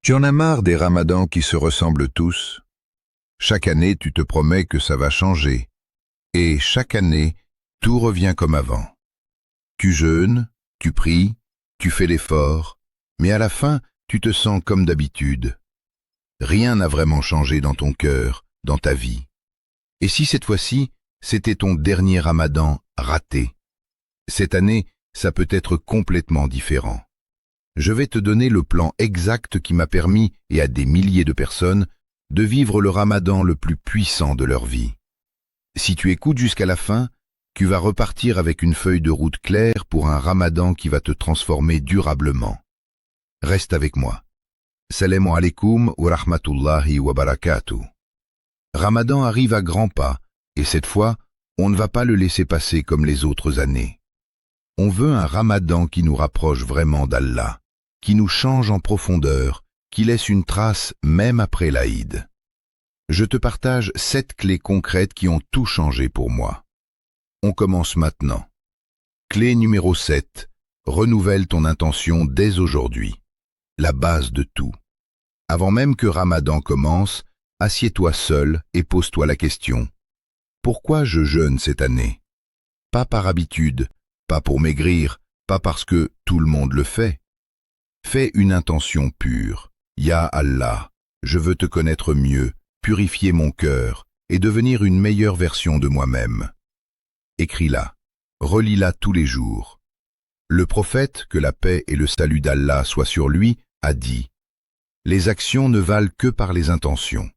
Tu en as marre des ramadans qui se ressemblent tous? Chaque année, tu te promets que ça va changer. Et chaque année, tout revient comme avant. Tu jeûnes, tu pries, tu fais l'effort, mais à la fin, tu te sens comme d'habitude. Rien n'a vraiment changé dans ton cœur, dans ta vie. Et si cette fois-ci, c'était ton dernier ramadan raté? Cette année, ça peut être complètement différent. Je vais te donner le plan exact qui m'a permis, et à des milliers de personnes, de vivre le ramadan le plus puissant de leur vie. Si tu écoutes jusqu'à la fin, tu vas repartir avec une feuille de route claire pour un ramadan qui va te transformer durablement. Reste avec moi. Salam alaikum wa rahmatullahi wa barakatuh. Ramadan arrive à grands pas, et cette fois, on ne va pas le laisser passer comme les autres années. On veut un ramadan qui nous rapproche vraiment d'Allah, qui nous change en profondeur, qui laisse une trace même après l'Aïd. Je te partage 7 clés concrètes qui ont tout changé pour moi. On commence maintenant. Clé numéro 7. Renouvelle ton intention dès aujourd'hui. La base de tout. Avant même que Ramadan commence, assieds-toi seul et pose-toi la question. Pourquoi je jeûne cette année? Pas par habitude, pas pour maigrir, pas parce que tout le monde le fait. Fais une intention pure. Ya Allah, je veux te connaître mieux, purifier mon cœur et devenir une meilleure version de moi-même. Écris-la, relis-la tous les jours. Le prophète, que la paix et le salut d'Allah soient sur lui, a dit « Les actions ne valent que par les intentions.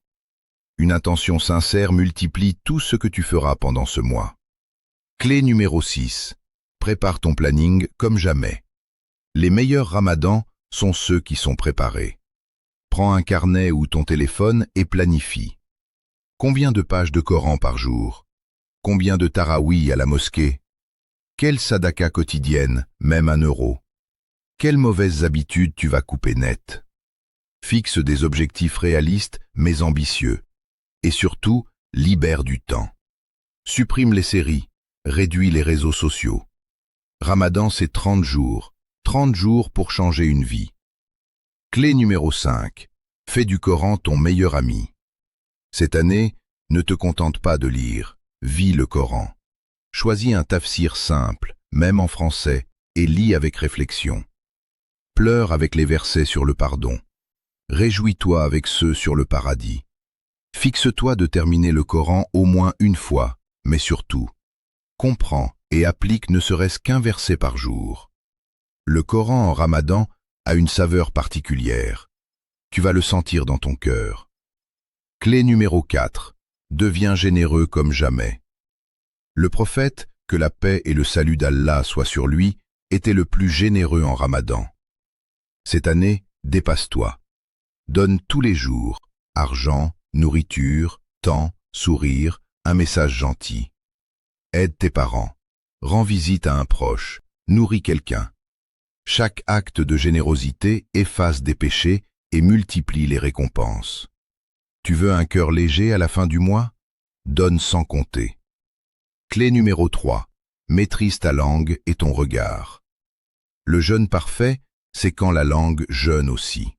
Une intention sincère multiplie tout ce que tu feras pendant ce mois. » Clé numéro 6. Prépare ton planning comme jamais. Les meilleurs ramadans sont ceux qui sont préparés. Prends un carnet ou ton téléphone et planifie. Combien de pages de Coran par jour? Combien de tarawih à la mosquée? Quelle sadaka quotidienne, même 1 euro? Quelles mauvaises habitudes tu vas couper net? Fixe des objectifs réalistes mais ambitieux. Et surtout, libère du temps. Supprime les séries, réduis les réseaux sociaux. Ramadan, c'est 30 jours. 30 jours pour changer une vie. Clé numéro 5. Fais du Coran ton meilleur ami. Cette année, ne te contente pas de lire, vis le Coran. Choisis un tafsir simple, même en français, et lis avec réflexion. Pleure avec les versets sur le pardon. Réjouis-toi avec ceux sur le paradis. Fixe-toi de terminer le Coran au moins une fois, mais surtout, comprends et applique ne serait-ce qu'un verset par jour. Le Coran en Ramadan a une saveur particulière. Tu vas le sentir dans ton cœur. Clé numéro 4. Deviens généreux comme jamais. Le prophète, que la paix et le salut d'Allah soient sur lui, était le plus généreux en Ramadan. Cette année, dépasse-toi. Donne tous les jours, argent, nourriture, temps, sourire, un message gentil. Aide tes parents. Rends visite à un proche. Nourris quelqu'un. Chaque acte de générosité efface des péchés et multiplie les récompenses. Tu veux un cœur léger à la fin du mois? Donne sans compter. Clé numéro 3. Maîtrise ta langue et ton regard. Le jeûne parfait, c'est quand la langue jeûne aussi.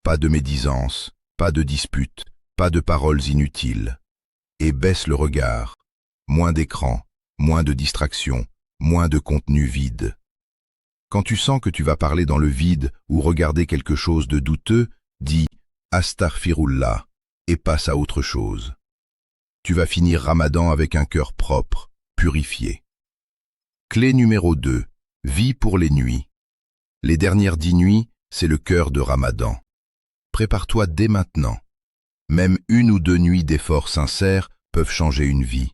Pas de médisance, pas de disputes, pas de paroles inutiles. Et baisse le regard. Moins d'écran, moins de distractions, moins de contenu vide. Quand tu sens que tu vas parler dans le vide ou regarder quelque chose de douteux, dis « Astaghfirullah » et passe à autre chose. Tu vas finir Ramadan avec un cœur propre, purifié. Clé numéro 2. Vis pour les nuits. Les dernières 10 nuits, c'est le cœur de Ramadan. Prépare-toi dès maintenant. Même 1 ou 2 nuits d'efforts sincères peuvent changer une vie.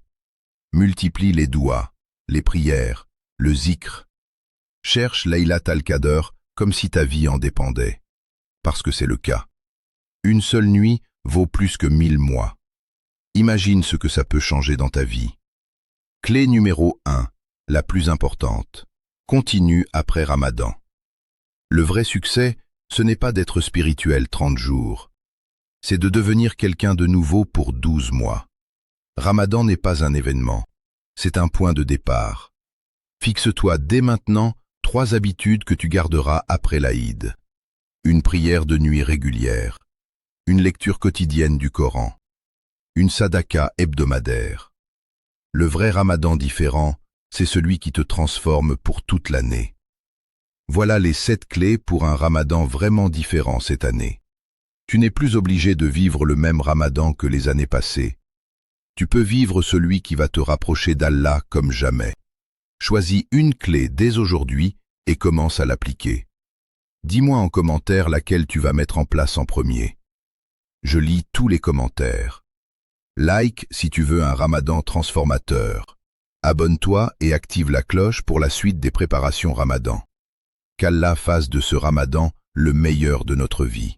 Multiplie les douas, les prières, le zikr. Cherche Laylat al-Qadr comme si ta vie en dépendait. Parce que c'est le cas. Une seule nuit vaut plus que 1000 mois. Imagine ce que ça peut changer dans ta vie. Clé numéro 1, la plus importante. Continue après Ramadan. Le vrai succès, ce n'est pas d'être spirituel 30 jours. C'est de devenir quelqu'un de nouveau pour 12 mois. Ramadan n'est pas un événement. C'est un point de départ. Fixe-toi dès maintenant 3 habitudes que tu garderas après l'Aïd. une prière de nuit régulière, une lecture quotidienne du Coran, une sadaka hebdomadaire. Le vrai Ramadan différent, c'est celui qui te transforme pour toute l'année. Voilà les 7 clés pour un Ramadan vraiment différent cette année. Tu n'es plus obligé de vivre le même Ramadan que les années passées. Tu peux vivre celui qui va te rapprocher d'Allah comme jamais. Choisis une clé dès aujourd'hui et commence à l'appliquer. Dis-moi en commentaire laquelle tu vas mettre en place en premier. Je lis tous les commentaires. Like si tu veux un Ramadan transformateur. Abonne-toi et active la cloche pour la suite des préparations Ramadan. Qu'Allah fasse de ce Ramadan le meilleur de notre vie.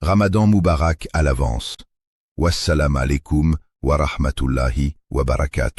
Ramadan Moubarak à l'avance. Wassalamu alaikum wa rahmatullahi wa barakatuh.